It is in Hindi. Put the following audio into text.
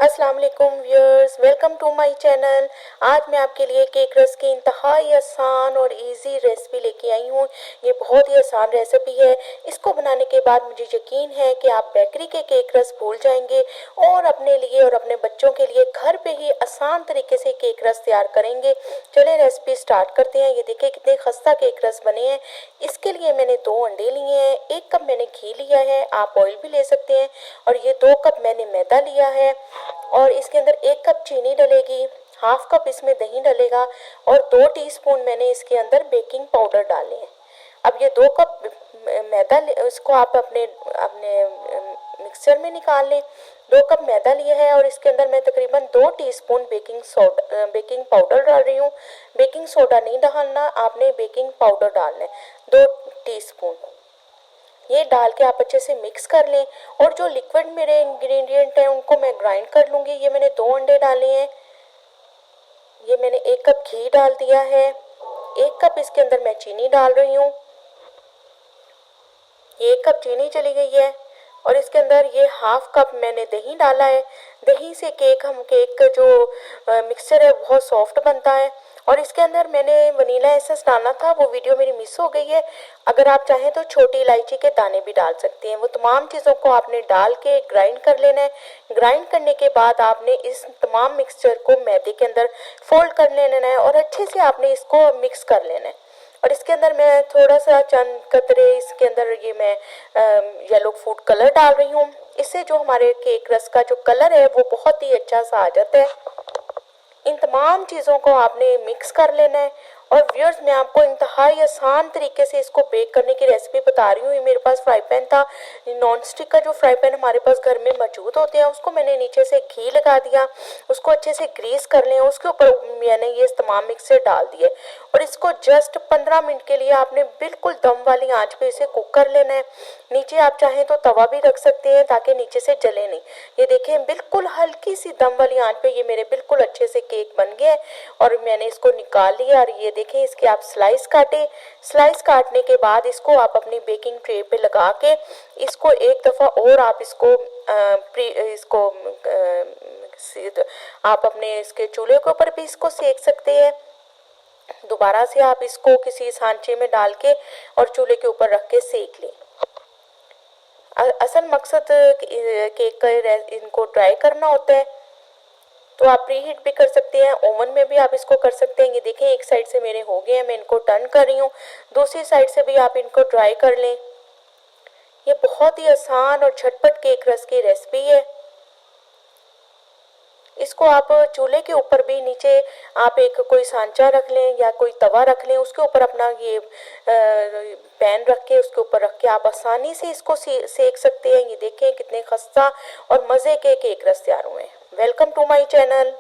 अस्सलाम वालेकुम viewers, welcome to my channel. आज मैं आपके लिए केक रस की इंतहाई आसान और इजी रेसिपी लेके आई हूँ। ये बहुत ही आसान रेसिपी है। इसको बनाने के बाद मुझे यकीन है कि आप बेकरी के केक रस भूल जाएंगे और अपने लिए और अपने बच्चों के लिए घर पे ही आसान तरीके से केक रस तैयार करेंगे। चलिए रेसिपी स्टार्ट करते हैं। ये देखिए कितने खस्ता केक रस बने हैं। इसके लिए मैंने 2 अंडे लिए हैं, 1 कप मैंने घी लिया है, आप ऑयल भी ले सकते हैं, और ये 2 कप मैंने मैदा लिया है, और इसके अंदर 1 कप चीनी डलेगी, हाफ कप इसमें दही डलेगा, और 2 टीस्पून मैंने इसके अंदर बेकिंग पाउडर डाले हैं। अब ये 2 कप मैदा इसको आप अपने अपने मिक्सर में निकाल लें। 2 कप मैदा लिया है और इसके अंदर मैं तकरीबन 2 टीस्पून बेकिंग पाउडर डाल रही हूँ। बेकिंग सोडा नहीं डालना, आपने बेकिंग पाउडर डालना है 2 टीस्पून। ये डाल के आप अच्छे से मिक्स कर लें, और जो लिक्विड मेरे इंग्रेडिएंट हैं उनको मैं ग्राइंड कर लूँगी। ये मैंने 2 अंडे डाले हैं, ये मैंने 1 कप घी डाल दिया है, 1 कप इसके अंदर मैं चीनी डाल रही हूँ, ये 1 कप चीनी चली गई है, और इसके अंदर ये हाफ कप मैंने दही डाला है। दही से केक का जो मिक्सचर है बहुत सॉफ्ट बनता है। और इसके अंदर मैंने वनीला एसेंस डालना था, वो वीडियो मेरी मिस हो गई है। अगर आप चाहें तो छोटी इलायची के दाने भी डाल सकते हैं। वो तमाम चीज़ों को आपने डाल के ग्राइंड कर लेना है। ग्राइंड करने के बाद आपने इस तमाम मिक्सचर को मैदे के अंदर फोल्ड कर लेना है और अच्छे से आपने इसको मिक्स कर लेना है। और इसके अंदर मैं थोड़ा सा चंद कतरे इसके अंदर ये मैं येलो फूड कलर डाल रही हूँ। इससे जो हमारे केक रस का जो कलर है वो बहुत ही अच्छा सा आ जाता है। इन तमाम चीज़ों को आपने मिक्स कर लेना है। और व्यूअर्स, मैं आपको इंतहाई आसान तरीके से इसको बेक करने की रेसिपी बता रही हूँ। ये मेरे पास फ्राई पैन था, नॉन स्टिक का जो फ्राई पैन हमारे पास घर में मौजूद होते हैं, उसको मैंने नीचे से घी लगा दिया, उसको अच्छे से ग्रीस कर लें। उसके ऊपर मैंने ये तमाम मिक्सर डाल दिए, और इसको जस्ट 15 मिनट के लिए आपने बिल्कुल दम वाली आंच पे इसे कुक कर लेना है। नीचे आप चाहें तो तवा भी रख सकते हैं ताकि नीचे से जले नहीं। ये देखें, बिल्कुल हल्की सी दम वाली आंच पे ये मेरे बिल्कुल अच्छे से केक बन गए, और मैंने इसको निकाल लिया। और ये देखें, इसके आप स्लाइस काटें। स्लाइस काटने के बाद इसको आप अपनी बेकिंग ट्रे पे लगा के इसको एक दफ़ा और आप आप अपने इसके चूल्हे के ऊपर भी इसको सेक सकते हैं। दोबारा से आप इसको किसी सांचे में डाल के और चूल्हे के ऊपर रख के सेक लें। असल मकसद केक का इनको ड्राई करना होता है, तो आप प्री हीट भी कर सकते हैं, ओवन में भी आप इसको कर सकते हैं। ये देखें, एक साइड से मेरे हो गए हैं, मैं इनको टर्न कर रही हूँ। दूसरी साइड से भी आप इनको ड्राई कर लें। ये बहुत ही आसान और झटपट केक रस की रेसिपी है। इसको आप चूल्हे के ऊपर भी नीचे आप एक कोई सांचा रख लें या कोई तवा रख लें, उसके ऊपर अपना ये पैन रख के उसके ऊपर रख के आप आसानी से इसको सेक सकते हैं। ये देखें कितने खस्ता और मज़े के केक रस तैयार हुए हैं। Welcome to my channel.